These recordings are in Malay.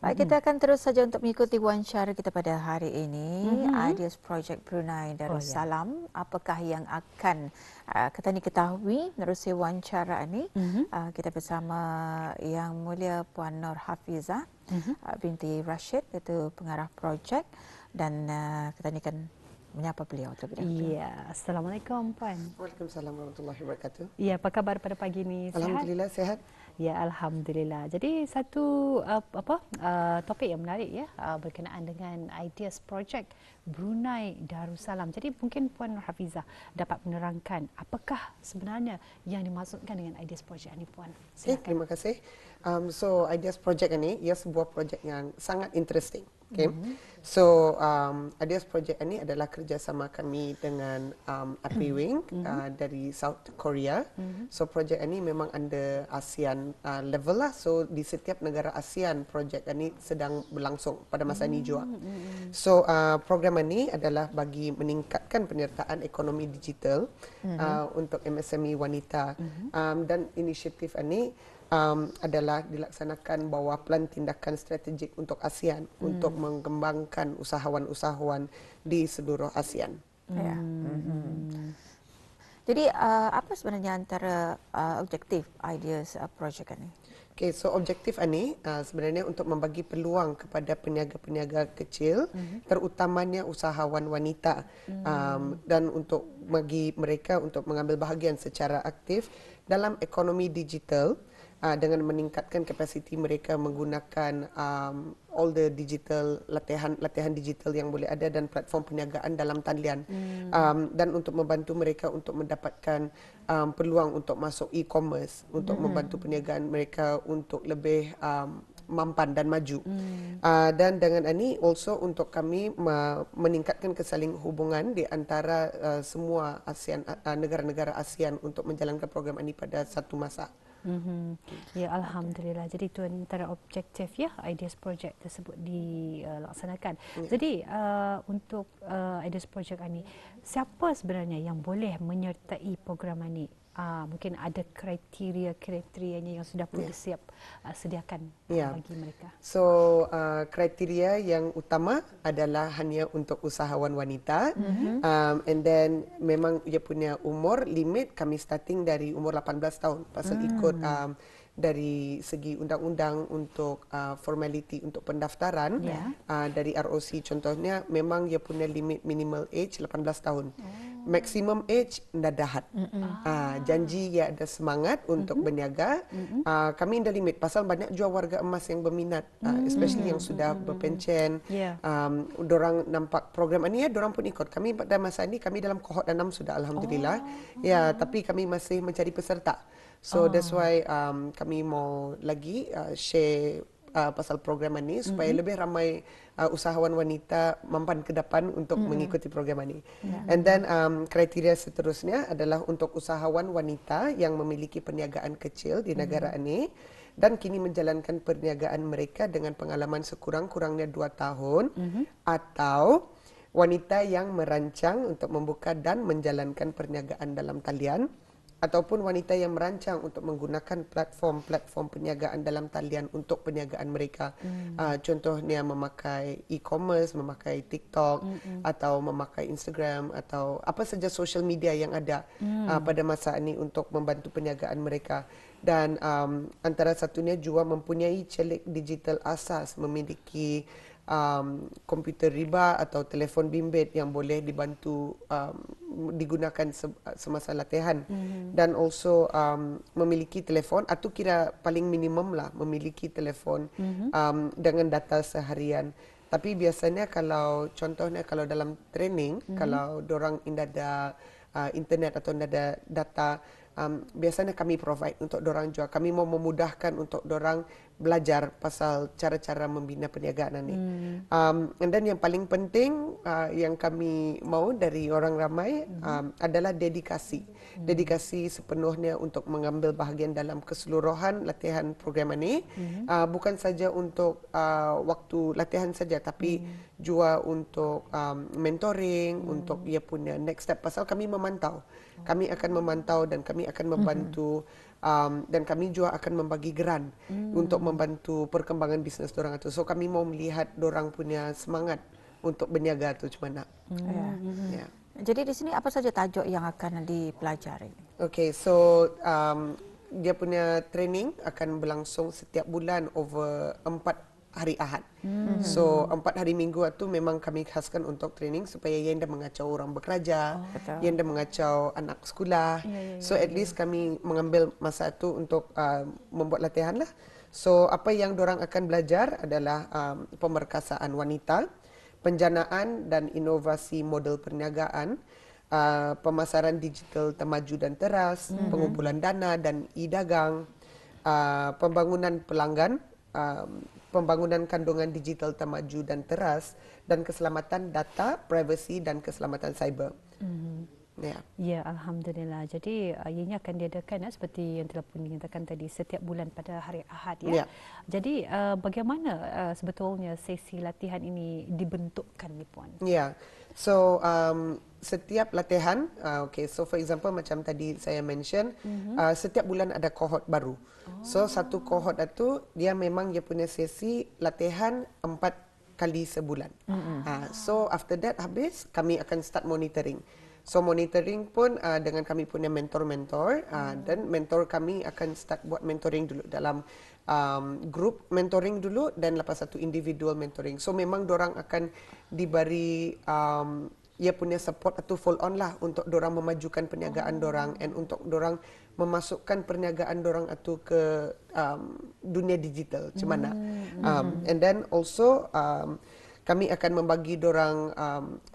Baik, kita akan terus saja untuk mengikuti wawancara kita pada hari ini. Ideas Project Brunei Darussalam. Apakah yang akan kita ketahui menerusi wawancara ini? Kita bersama Yang Mulia Puan Nur Hafizah binti Rashid, iaitu pengarah projek, dan kita akan menyapa beliau terlebih dahulu. Ya, Assalamualaikum Puan. Waalaikumsalam warahmatullahi wabarakatuh. Ya, apa khabar pada pagi ini? Sihat? Alhamdulillah sehat. Ya, alhamdulillah. Jadi satu topik yang menarik ya, berkenaan dengan Ideas Project Brunei Darussalam. Jadi mungkin Puan Nur Hafizah dapat menerangkan apakah sebenarnya yang dimaksudkan dengan Ideas Project ini, Puan. Silakan. Terima kasih. So Ideas Project ini ia sebuah projek yang sangat interesting. Okay. So Ideas Project ini adalah kerjasama kami dengan AP Wing dari South Korea. So projek ini memang under ASEAN level lah. So di setiap negara ASEAN projek ini sedang berlangsung pada masa ini juga. So program ini adalah bagi meningkatkan penyertaan ekonomi digital untuk MSME wanita. Dan inisiatif ini adalah dilaksanakan bawah plan tindakan strategik untuk ASEAN untuk mengembangkan usahawan-usahawan di seluruh ASEAN. Ya. Jadi apa sebenarnya antara objektif Ideas Project ini? Okay, so objektif ini sebenarnya untuk membagi peluang kepada peniaga-peniaga kecil, terutamanya usahawan wanita, dan untuk bagi mereka untuk mengambil bahagian secara aktif dalam ekonomi digital, dengan meningkatkan kapasiti mereka menggunakan all the digital latihan digital yang boleh ada dan platform perniagaan dalam talian, dan untuk membantu mereka untuk mendapatkan peluang untuk masuk e-commerce, untuk membantu perniagaan mereka untuk lebih mampan dan maju. Dan dengan ini also untuk kami meningkatkan kesaling hubungan di antara semua ASEAN, negara-negara ASEAN untuk menjalankan program ini pada satu masa. Ya, alhamdulillah. Jadi itu antara objektif ya Ideas Project tersebut dilaksanakan. Jadi untuk Ideas Project ini, siapa sebenarnya yang boleh menyertai program ini? Mungkin ada kriterianya yang sudah pun sediakan bagi mereka. So kriteria yang utama adalah hanya untuk usahawan wanita, and then memang ia punya umur limit kami starting dari umur 18 tahun pasal ikut dari segi undang-undang untuk formality untuk pendaftaran dari ROC contohnya memang ia punya limit minimal age 18 tahun. Maximum age nadahat. Janji ia ada semangat untuk berniaga. Kami ada limit pasal banyak juga warga emas yang berminat, especially yang sudah berpencen. Dorang nampak program ini dorang pun ikut. Kami pada masa ini kami dalam kohort 6 sudah alhamdulillah. Ya, tapi kami masih mencari peserta. So that's why kami mau lagi share pasal program ini supaya lebih ramai usahawan wanita mampan ke depan untuk mengikuti program ini. And then kriteria seterusnya adalah untuk usahawan wanita yang memiliki perniagaan kecil di negara ini dan kini menjalankan perniagaan mereka dengan pengalaman sekurang-kurangnya 2 tahun, atau wanita yang merancang untuk membuka dan menjalankan perniagaan dalam talian, ataupun wanita yang merancang untuk menggunakan platform perniagaan dalam talian untuk perniagaan mereka. Contohnya memakai e-commerce, memakai TikTok, atau memakai Instagram, atau apa saja social media yang ada pada masa ini untuk membantu perniagaan mereka. Dan antara satunya juga mempunyai celik digital asas, memiliki komputer riba atau telefon bimbit yang boleh dibantu digunakan semasa latihan, dan also memiliki telefon atau kira paling minimum lah memiliki telefon dengan data seharian. Tapi biasanya kalau contohnya kalau dalam training, kalau dorang tidak ada internet atau tidak ada data, biasanya kami provide untuk dorang juga. Kami mau memudahkan untuk dorang belajar pasal cara-cara membina perniagaan ini. And then yang paling penting yang kami mau dari orang ramai adalah dedikasi. Dedikasi sepenuhnya untuk mengambil bahagian dalam keseluruhan latihan program ini. Bukan saja untuk waktu latihan saja, tapi juga untuk mentoring, untuk ia punya next step. Pasal kami memantau. Kami akan memantau dan kami akan membantu dan kami juga akan membagi geran untuk membantu perkembangan bisnes dorang itu. So kami mau melihat dorang punya semangat untuk berniaga tu macam mana. Yeah. Jadi di sini apa saja tajuk yang akan dipelajari? Okay, so dia punya training akan berlangsung setiap bulan over 4 hari Ahad. So 4 hari Minggu itu memang kami khaskan untuk training supaya yang dah mengacau orang bekerja, yang dah mengacau anak sekolah. So at least kami mengambil masa itu untuk membuat latihan lah. So apa yang dorang akan belajar adalah pemerkasaan wanita, penjanaan dan inovasi model perniagaan, pemasaran digital termaju dan teras, pengumpulan dana dan e-dagang, pembangunan pelanggan, pembangunan kandungan digital termaju dan teras, dan keselamatan data, privasi dan keselamatan cyber. Ya, Alhamdulillah. Jadi ianya akan diadakan seperti yang telah pun dinyatakan tadi setiap bulan pada hari Ahad ya. Jadi bagaimana sebetulnya sesi latihan ini dibentukkan ni Puan? Ya. So setiap latihan, okay, so for example macam tadi saya mention, setiap bulan ada kohort baru. So satu kohort itu dia memang dia punya sesi latihan 4 kali sebulan. So after that habis kami akan start monitoring. So monitoring pun dengan kami punya mentor-mentor, dan mentor kami akan start buat mentoring dulu dalam group mentoring dulu dan lepas satu individual mentoring. So memang dorang akan diberi ia punya support atau full on lah untuk dorang memajukan perniagaan dorang and untuk dorang memasukkan perniagaan dorang itu ke dunia digital macam mana. And then also kami akan membagi dorang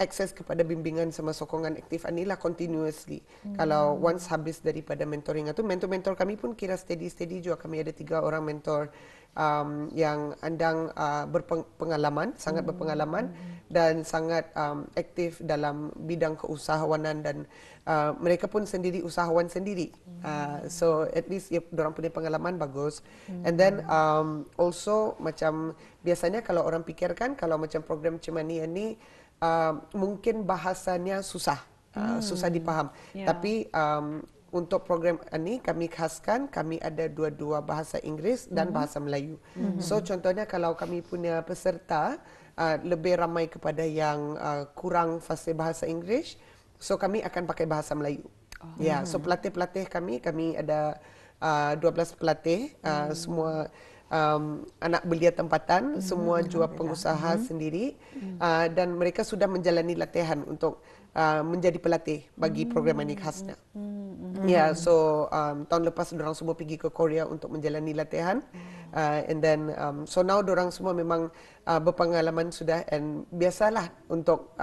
akses kepada bimbingan sama sokongan aktif anilah continuously. Kalau once habis daripada mentoring itu, mentor-mentor kami pun kira steady juga. Kami ada 3 orang mentor yang andang berpengalaman, sangat berpengalaman dan sangat aktif dalam bidang keusahawanan dan mereka pun sendiri usahawan sendiri. So at least dorang punya pengalaman bagus. And then also macam biasanya kalau orang fikirkan kalau macam program Cemani ini mungkin bahasanya susah, susah dipaham. Tapi untuk program ini kami khaskan, kami ada dua-dua bahasa Inggeris dan bahasa Melayu. So contohnya kalau kami punya peserta lebih ramai kepada yang kurang fasih bahasa Inggeris, so kami akan pakai bahasa Melayu. Ya, so pelatih-pelatih kami ada 12 pelatih, semua anak belia tempatan, semua juga pengusaha sendiri, dan mereka sudah menjalani latihan untuk menjadi pelatih bagi program ini khasnya. Ya, so tahun lepas dorang semua pergi ke Korea untuk menjalani latihan, and then so now dorang semua memang berpengalaman sudah and biasalah untuk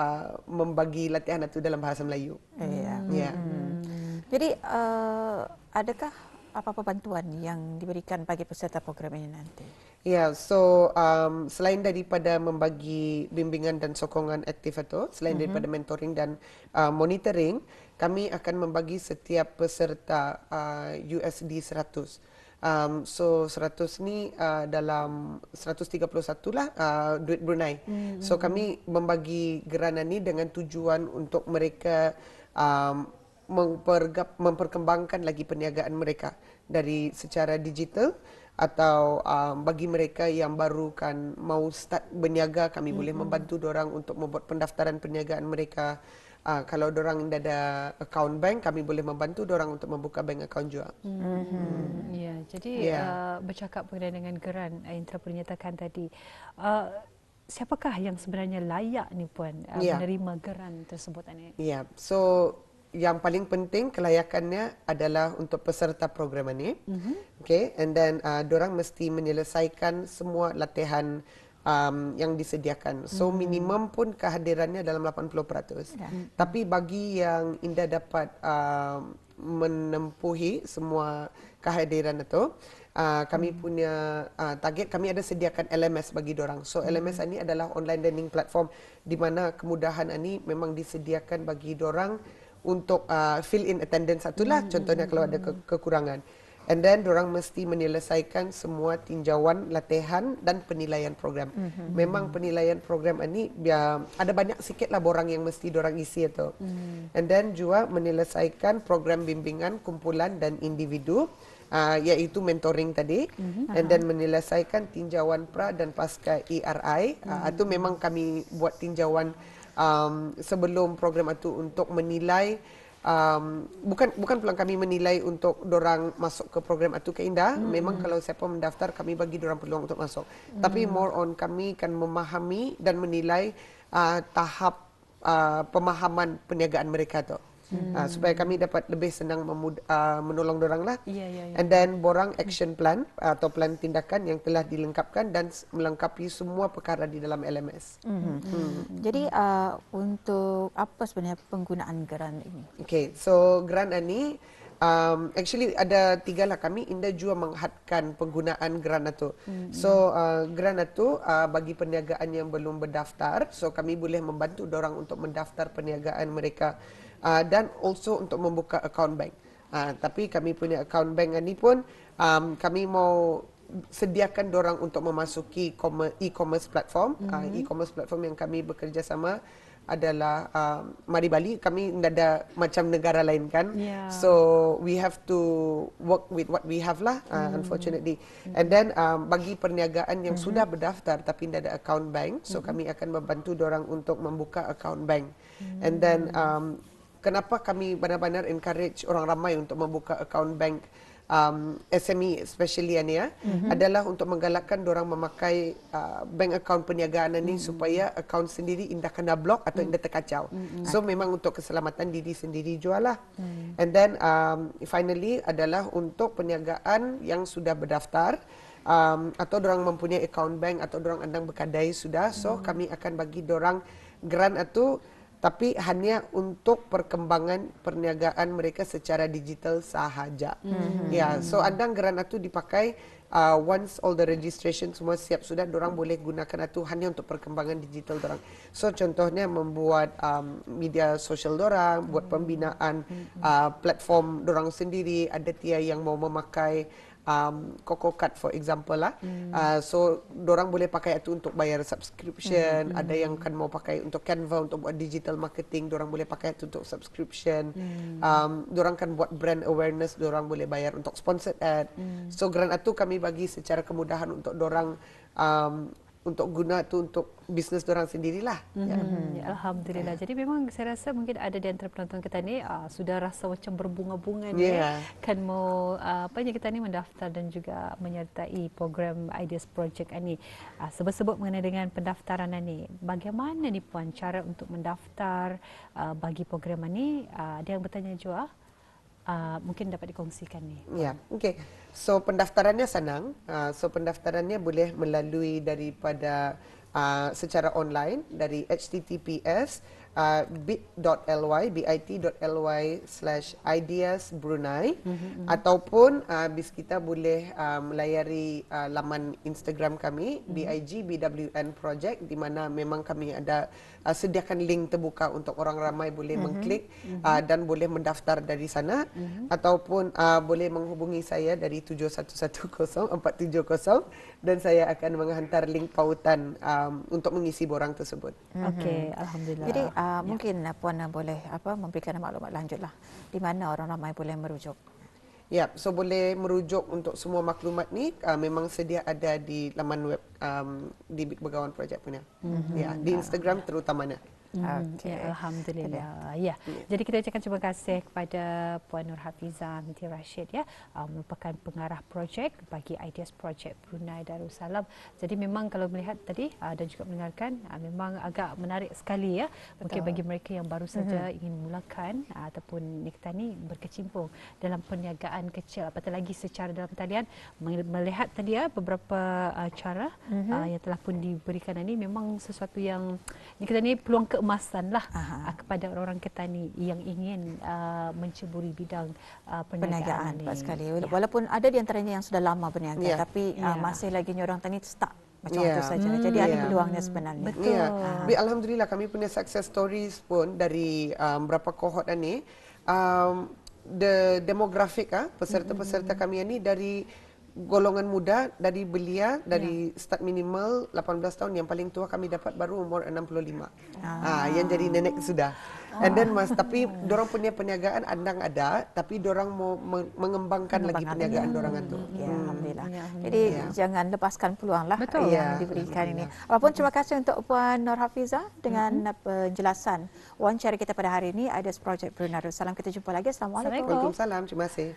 membagi latihan itu dalam bahasa Melayu. Jadi adakah apa-apa bantuan yang diberikan bagi peserta program ini nanti? Ya, so selain daripada membagi bimbingan dan sokongan aktif itu, selain daripada mentoring dan monitoring, kami akan membagi setiap peserta USD 100. So 100 ni dalam 131 lah duit Brunei. So kami membagi gerana ni dengan tujuan untuk mereka memperkembangkan lagi perniagaan mereka dari secara digital atau bagi mereka yang baru kan mau start berniaga, kami boleh membantu dorang untuk membuat pendaftaran perniagaan mereka. Kalau dorang ada account bank, kami boleh membantu dorang untuk membuka bank account juga. Ya, jadi bercakap berkaitan dengan geran yang telah dinyatakan tadi, siapakah yang sebenarnya layak ni Puan menerima geran tersebut ini? Ya, so yang paling penting kelayakannya adalah untuk peserta program ini. Okay, and then dorang mesti menyelesaikan semua latihan yang disediakan. So minimum pun kehadirannya dalam 80%. Tapi bagi yang Indah dapat menempuhi semua kehadiran itu, kami punya target, kami ada sediakan LMS bagi dorang. So LMS ini adalah online learning platform di mana kemudahan ini memang disediakan bagi dorang untuk fill in attendance satulah, contohnya kalau ada kekurangan. And then dorang mesti menyelesaikan semua tinjauan, latihan dan penilaian program. Memang penilaian program ini ada banyak sikitlah borang yang mesti dorang isi itu. And then juga menyelesaikan program bimbingan kumpulan dan individu iaitu mentoring tadi, and then menyelesaikan tinjauan pra dan pasca ERI. Itu memang kami buat tinjauan sebelum program itu untuk menilai, bukan peluang kami menilai untuk dorang masuk ke program itu ke Indah. Memang kalau siapa mendaftar kami bagi dorang peluang untuk masuk. Tapi more on kami kan memahami dan menilai tahap pemahaman perniagaan mereka tu. Supaya kami dapat lebih senang menolong dorang lah. And then borang action plan atau plan tindakan yang telah dilengkapkan dan melengkapi semua perkara di dalam LMS. Jadi untuk apa sebenarnya penggunaan grant ini? Okay, so grant ini actually ada 3 lah kami. Indah juga menghadkan penggunaan grant itu. So grant itu bagi perniagaan yang belum berdaftar, so kami boleh membantu dorang untuk mendaftar perniagaan mereka. Dan also untuk membuka account bank. Tapi kami punya account bank ini pun kami mau sediakan dorang untuk memasuki e-commerce platform. E-commerce platform yang kami bekerjasama adalah Mari Bali. Kami tidak ada macam negara lain kan. So we have to work with what we have lah, unfortunately. And then bagi perniagaan yang sudah berdaftar tapi tidak ada account bank, so kami akan membantu dorang untuk membuka account bank. And then kenapa kami benar-benar encourage orang ramai untuk membuka account bank, SME especially ni adalah untuk menggalakkan dorang memakai bank account perniagaan ini supaya account sendiri indah kena block atau indah terkacau. So memang untuk keselamatan diri sendiri jualah. And then finally adalah untuk perniagaan yang sudah berdaftar, atau dorang mempunyai account bank atau dorang andang berkadai sudah, so kami akan bagi dorang grant itu, tapi hanya untuk perkembangan perniagaan mereka secara digital sahaja. So andang grant itu dipakai once all the registration semua siap sudah, dorang boleh gunakan itu hanya untuk perkembangan digital dorang. So contohnya membuat media sosial dorang, buat pembinaan platform dorang sendiri. Ada tia yang mau memakai Coco Card for example lah. So dorang boleh pakai itu untuk bayar subscription. Ada yang kan mau pakai untuk Canva untuk buat digital marketing, dorang boleh pakai itu untuk subscription. Dorang kan buat brand awareness, dorang boleh bayar untuk sponsored ad. So grant itu kami bagi secara kemudahan untuk dorang untuk guna tu untuk bisnes dorang sendirilah. Alhamdulillah. Jadi memang saya rasa mungkin ada di antara penonton kita ni sudah rasa macam berbunga-bunga ni kan mau kita ni mendaftar dan juga menyertai program Ideas Project ini. Sebut-sebut mengenai dengan pendaftaran ini, bagaimana ni Puan cara untuk mendaftar bagi program ini? Ada yang bertanya juga. Mungkin dapat dikongsikan ni. Okay. So pendaftarannya senang. So pendaftarannya boleh melalui daripada secara online dari https bit.ly/ideasbrunei ataupun bis kita boleh melayari laman Instagram kami BIG_BWN Project, di mana memang kami ada sediakan link terbuka untuk orang ramai boleh mengklik dan boleh mendaftar dari sana, ataupun boleh menghubungi saya dari 7110-470 dan saya akan menghantar link pautan untuk mengisi borang tersebut. Okey, alhamdulillah. Jadi mungkin Puan boleh memberikan maklumat lanjutlah di mana orang ramai boleh merujuk. So boleh merujuk untuk semua maklumat ni memang sedia ada di laman web di Big Begawan Project punya. Di Instagram terutamanya. Alhamdulillah. Jadi kita ucapkan terima kasih kepada Puan Nur Hafizah binti Rashid merupakan pengarah projek bagi Ideas Project Brunei Darussalam. Jadi memang kalau melihat tadi dan juga mendengarkan memang agak menarik sekali mungkin bagi mereka yang baru saja ingin memulakan ataupun kita ni berkecimpung dalam perniagaan kecil, apatah lagi secara dalam talian melihat tadi beberapa cara yang telah pun diberikan ini memang sesuatu yang kita ni peluang keemasan lah kepada orang-orang kita ni yang ingin menceburi bidang perniagaan Tepat sekali. Walaupun ada di antaranya yang sudah lama berniaga, tapi masih lagi orang tani stuck macam itu saja. Jadi ada peluangnya sebenarnya. Betul. Alhamdulillah kami punya success stories pun dari berapa kohort ni. The demographic peserta-peserta kami ni dari golongan muda dari belia dari start minimal 18 tahun, yang paling tua kami dapat baru umur 65. Yang jadi nenek sudah. And then tapi dorang punya perniagaan andang ada, tapi dorang mau mengembangkan lagi perniagaan dorang itu. Ya, alhamdulillah. Jadi jangan lepaskan peluang lah yang diberikan ini. Walaupun terima kasih untuk Puan Nur Hafizah dengan penjelasan wawancara kita pada hari ini, Ideas Project Brunei Darussalam. Kita jumpa lagi. Assalamualaikum. Waalaikumsalam. Terima kasih.